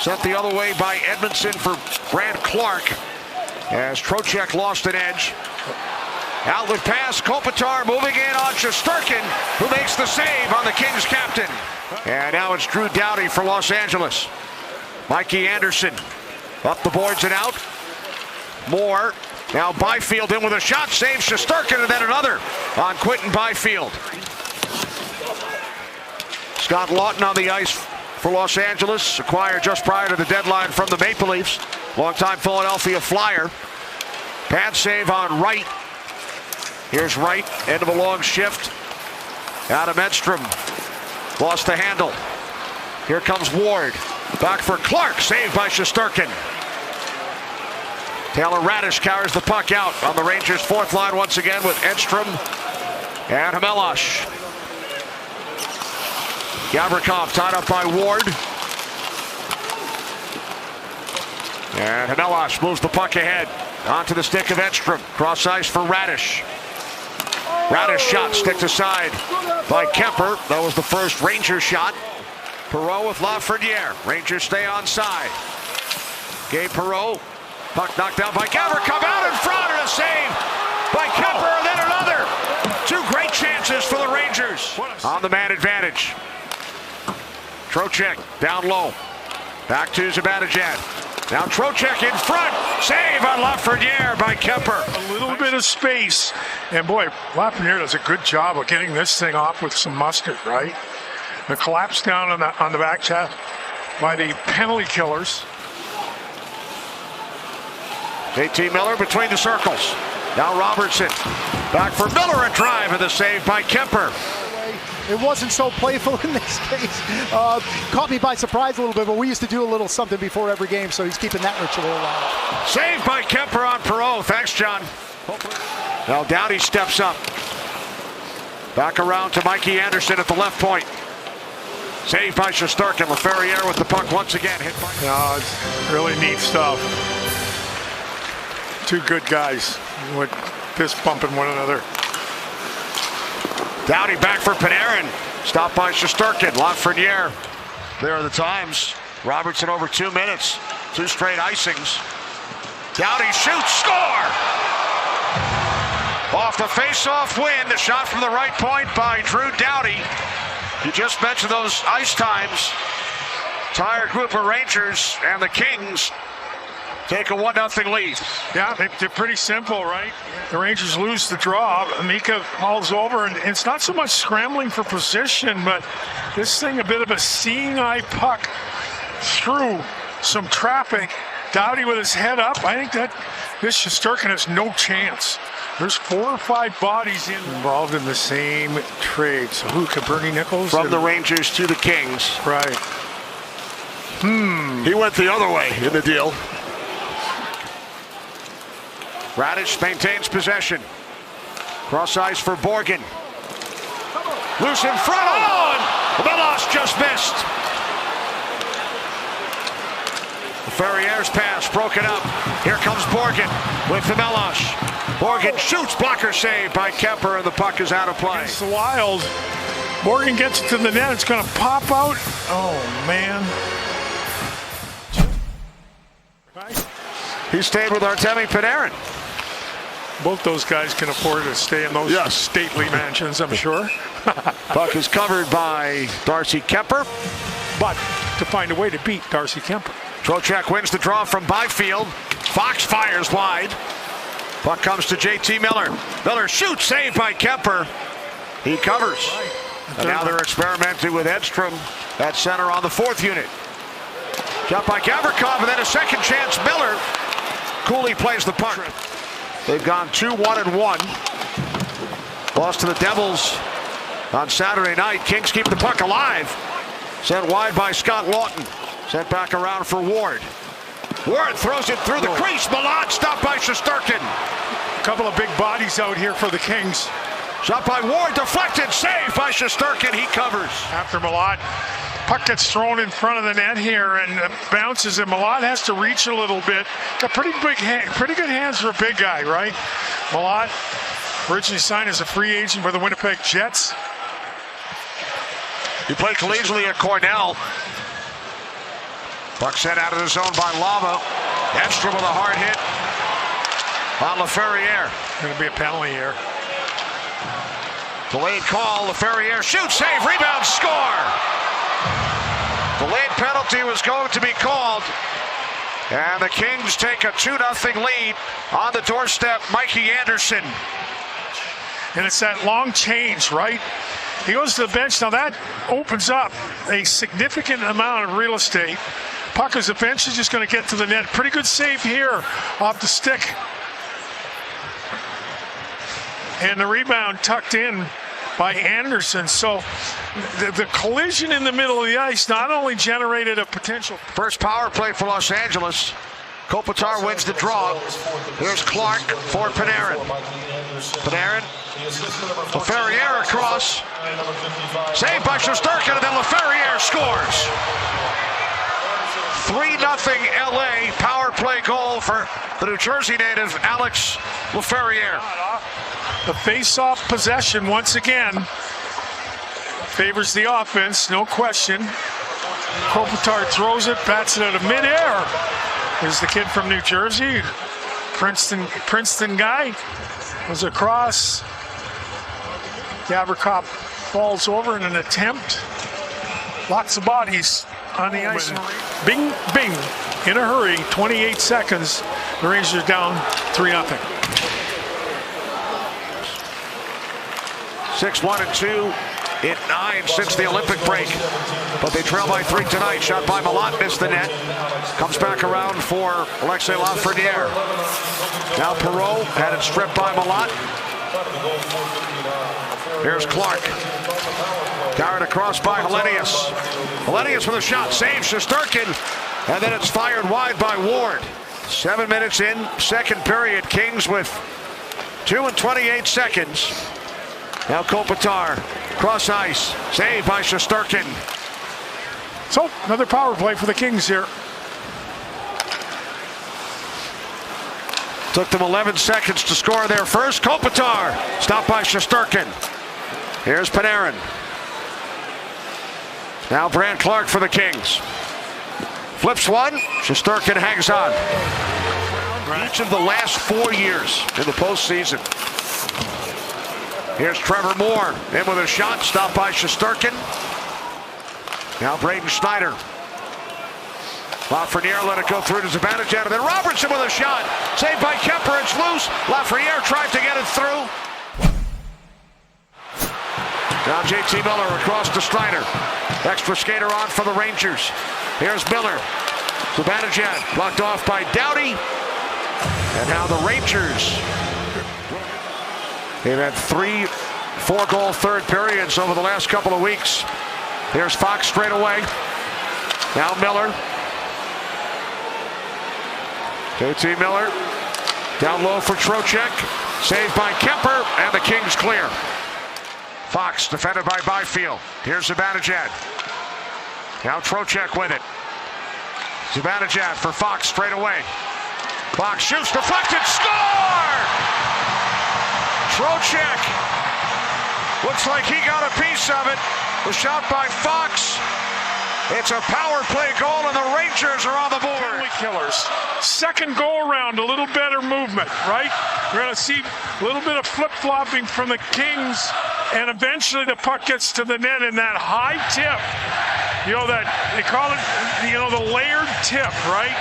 Sent the other way by Edmondson for Brant Clark as Trocheck lost an edge. Outlet pass, Kopitar moving in on Shesterkin, who makes the save on the Kings captain. And now it's Drew Doughty for Los Angeles. Mikey Anderson up the boards and out. Moore, now Byfield in with a shot, saves Shesterkin, and then another on Quinton Byfield. Scott Lawton on the ice for Los Angeles, acquired just prior to the deadline from the Maple Leafs. Longtime Philadelphia Flyer. Pad save on Wright. Here's Wright, end of a long shift. Adam Edstrom lost the handle. Here comes Ward. Back for Clark, saved by Shesterkin. Taylor Radish carries the puck out on the Rangers' fourth line once again with Edstrom and Hamelosh. Gavrikov tied up by Ward. And Hamelosh moves the puck ahead. Onto the stick of Edstrom. Cross ice for Radish. Radish shot sticked aside by Kemper. That was the first Ranger shot. Perreault with Lafreniere. Rangers stay on side. Gabe Perreault. Puck knocked down by Gavrikov. Out in front and a save by Kemper. And then another. Two great chances for the Rangers. On the man advantage. Trocheck down low. Back to Zibanejad. Now Trocheck in front. Save on Lafreniere by Kemper. A little bit of space. And boy, Lafreniere does a good job of getting this thing off with some mustard, right? The collapse down on the back chest by the penalty killers. JT Miller between the circles. Now Robertson. Back for Miller, a drive and the save by Kemper. It wasn't so playful in this case. Caught me by surprise a little bit, but we used to do a little something before every game, so he's keeping that ritual alive. Saved by Kemper on Perreault. Thanks, John. Now Doughty steps up. Back around to Mikey Anderson at the left point. Saved by Shesterkin. Laferriere with the puck once again. Hit by... No, it's really neat stuff. Two good guys with fist bumping one another. Doughty back for Panarin. Stopped by Shesterkin. Lafreniere. There are the times. Robertson over 2 minutes. 2 straight icings. Doughty shoots. Score! Off the face-off win. The shot from the right point by Drew Doughty. You just mentioned those ice times. Tired group of Rangers and the Kings take a 1-0 lead. Yeah, they're pretty simple, right? The Rangers lose the draw. Mika hauls over, and it's not so much scrambling for position, but this thing a bit of a seeing-eye puck through some traffic. Doughty with his head up. I think that this Shesterkin has no chance. There's 4 or 5 bodies involved in the same trade. So who, Bernie Nichols? From the Rangers to the Kings. Right. He went the other way in the deal. Radish maintains possession. Cross ice for Borgen. Loose in front. Oh, and Melos just missed. Ferrier's pass broken up. Here comes Borgen with the Melos. Borgen shoots. Blocker save by Kemper, and the puck is out of play. It's wild. Borgen gets it to the net. It's going to pop out. Oh, man. He stayed with Artemi Panarin. Both those guys can afford to stay in those stately mansions, I'm sure. Puck is covered by Darcy Kemper. But to find a way to beat Darcy Kemper. Trocheck wins the draw from Byfield. Fox fires wide. Puck comes to JT Miller. Miller shoots, saved by Kemper. He covers. And now they're experimenting with Edstrom at center on the 4th unit. Shot by Gavrikov, and then a second chance. Miller. Cooley plays the puck. They've gone 2-1-1. Lost to the Devils on Saturday night. Kings keep the puck alive. Sent wide by Scott Lawton. Sent back around for Ward. Ward throws it through the crease. Malott stopped by Shesterkin. A couple of big bodies out here for the Kings. Shot by Ward, deflected, saved by Shesterkin. He covers. After Malott, puck gets thrown in front of the net here and bounces, and Malott has to reach a little bit. Got pretty good hands for a big guy, right? Malott originally signed as a free agent by the Winnipeg Jets. He played collegiately at Cornell. Puck sent out of the zone by Lava. Edstrom with a hard hit on LaFerriere. Going to be a penalty here. Delayed call. LaFerriere shoots, save, rebound, score. Delayed penalty was going to be called. And the Kings take a 2-0 lead on the doorstep. Mikey Anderson. And it's that long change, right? He goes to the bench. Now that opens up a significant amount of real estate. Puck is eventually just going to get to the net. Pretty good save here off the stick. And the rebound tucked in by Anderson. So the collision in the middle of the ice not only generated a potential. First power play for Los Angeles. Kopitar wins the draw. Here's Clark for Panarin. Panarin. LaFerriere across. Saved by Shesterkin, and then LaFerriere scores. 3-0 LA power play goal for the New Jersey native Alex LaFerriere. The face-off possession once again favors the offense, no question. Kopitar throws it, bats it out of midair. There's the kid from New Jersey, Princeton guy, was across. Gavrikov falls over in an attempt. Lots of bodies on the ice. Bing, bing, in a hurry, 28 seconds. The Rangers are down 3-0. 6-1-2 in 9 since the Olympic break. But they trail by 3 tonight. Shot by Malott, missed the net. Comes back around for Alexis Lafreniere. Now Perreault had it stripped by Malott. Here's Clark. Carried across by Hellenius. Hellenius with a shot, saves Shesterkin, and then it's fired wide by Ward. 7 minutes in, second period. Kings with 2 and 28 seconds. Now Kopitar, cross ice, saved by Shesterkin. So another power play for the Kings here. Took them 11 seconds to score their first. Kopitar, stopped by Shesterkin. Here's Panarin. Now Brandt Clark for the Kings. Flips one, Shesterkin hangs on. Each of the last 4 years in the postseason. Here's Trevor Moore, in with a shot, stopped by Shesterkin. Now Braden Schneider. Lafreniere let it go through to Zibanejad, and then Robertson with a shot. Saved by Kemper, it's loose. Lafreniere tries to get it through. Now JT Miller across to Schneider. Extra skater on for the Rangers. Here's Miller. Zibanejad blocked off by Doughty. And now the Rangers. They've had 3 4-goal third periods over the last couple of weeks. Here's Fox straight away. Now Miller. JT Miller. Down low for Trocheck. Saved by Kemper, and the Kings clear. Fox defended by Byfield. Here's Zibanejad. Now Trocheck with it. Zibanejad for Fox straight away. Fox shoots, deflected, score! Trocheck looks like he got a piece of it. The shot by Fox. It's a power play goal, and the Rangers are on the board. Penalty killers. Second go around, a little better movement, right? We're going to see a little bit of flip-flopping from the Kings, and eventually the puck gets to the net in that high tip. You know, that they call it, you know, the layered tip, right?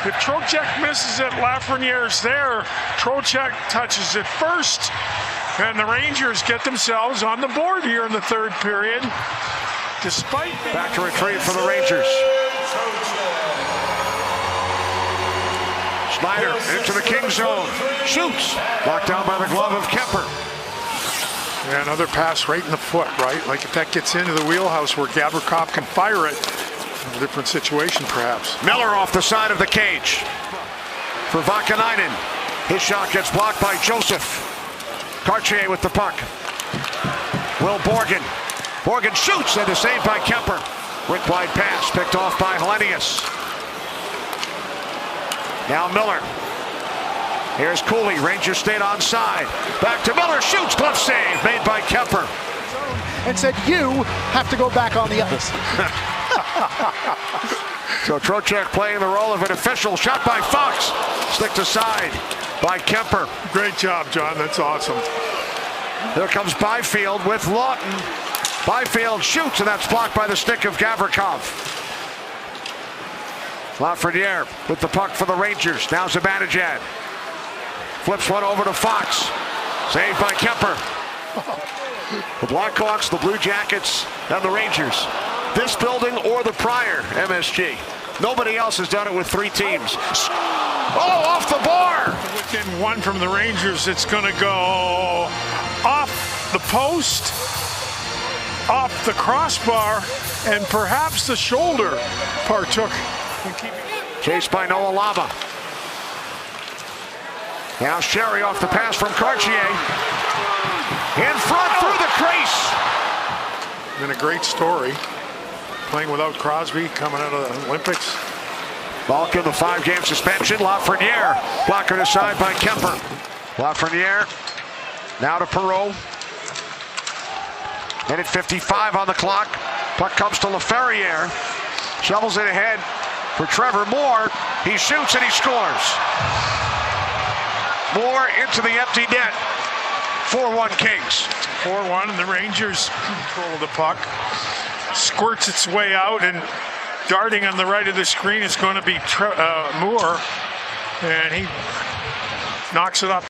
If Trocheck misses it, Lafreniere's there. Trocheck touches it first, and the Rangers get themselves on the board here in the third period. Despite back to retrieve for the Rangers. Schneider into the King zone. Shoots. Knocked down by the glove of Kemper. Yeah, another pass right in the foot, right? Like if that gets into the wheelhouse where Gavrikov can fire it, a different situation perhaps. Miller off the side of the cage for Vakanainen. His shot gets blocked by Joseph. Cartier with the puck. Will Borgen. Borgen shoots, and is saved by Kemper. Rick wide pass picked off by Hellenius. Now Miller. Here's Cooley. Rangers stayed onside. Back to Miller. Shoots. Glove save made by Kemper. And said, you have to go back on the ice. So Trocheck playing the role of an official. Shot by Fox. Sticked aside by Kemper. Great job, John. That's awesome. There comes Byfield with Lawton. Byfield shoots, and that's blocked by the stick of Gavrikov. Lafreniere with the puck for the Rangers. Now Zibanejad. Flips one over to Fox. Saved by Kemper. The Blackhawks, the Blue Jackets, and the Rangers. This building or the prior MSG. Nobody else has done it with 3 teams. Oh, off the bar! Within 1 from the Rangers, it's going to go off the post, off the crossbar, and perhaps the shoulder partook in keeping. Chased by Noah Lama. Now Sherry off the pass from Cartier. In front through the crease. Been a great story. Playing without Crosby, coming out of the Olympics. Malkin, the 5-game suspension. Lafreniere blocking aside by Kemper. Lafreniere now to Perreault. Minute 55 on the clock. Puck comes to Laferriere. Shovels it ahead for Trevor Moore. He shoots and he scores. Moore into the empty net. 4-1 Kings. 4-1, and the Rangers control the puck. Squirts its way out, and darting on the right of the screen is going to be Moore, and he knocks it up.